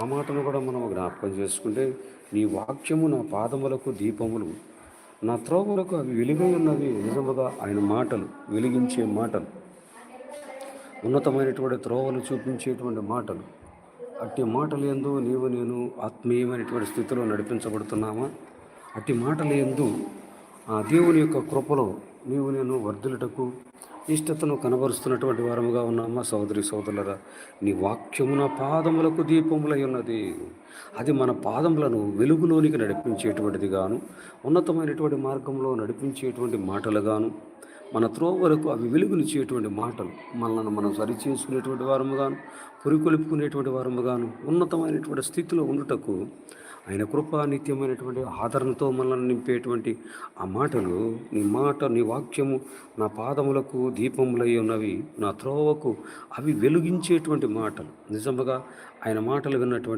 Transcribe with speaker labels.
Speaker 1: ఆ మాటను కూడా మనం జ్ఞాపకం చేసుకుంటే, నీ వాక్యము నా పాదములకు దీపములు, నా త్రోవలకు అవి వెలుగై ఉన్నవి. నిజముగా ఆయన మాటలు వెలిగించే మాటలు, ఉన్నతమైనటువంటి త్రోవలు చూపించేటువంటి మాటలు. అట్టి మాటలు యందు నీవు నేను ఆత్మీయమైనటువంటి స్థితిలో నడిపించబడుతున్నామా? అట్టి మాటలు యందు ఆ దేవుని యొక్క కృపలో నీవు నేను వర్ధిల్లుటకు ఇష్టతను కనబరుస్తున్నటువంటి వారముగా ఉన్నామా? సహోదరి సహోదరులారా, నీ వాక్యము నా పాదములకు దీపములై ఉన్నది. అది మన పాదములను వెలుగులోనికి నడిపించేటువంటిది గాను, ఉన్నతమైనటువంటి మార్గంలో నడిపించేటువంటి మాటలుగాను, మన త్రోవలకు అవి వెలుగునిచ్చేటువంటి మాటలు, మనల్ని మనం సరిచేసుకునేటువంటి వారముగాను, పురికొల్పుకునేటువంటి వారముగాను, ఉన్నతమైనటువంటి స్థితిలో ఉండుటకు ఆయన కృప నిత్యమైనటువంటి ఆదరణతో మనల్ని నింపేటువంటి ఆ మాటలు, నీ వాక్యము నా పాదములకు దీపములై ఉన్నవి, నా త్రోవకు అవి వెలిగించేటువంటి మాటలు. నిజముగా ఆయన మాటలు విన్నటువంటి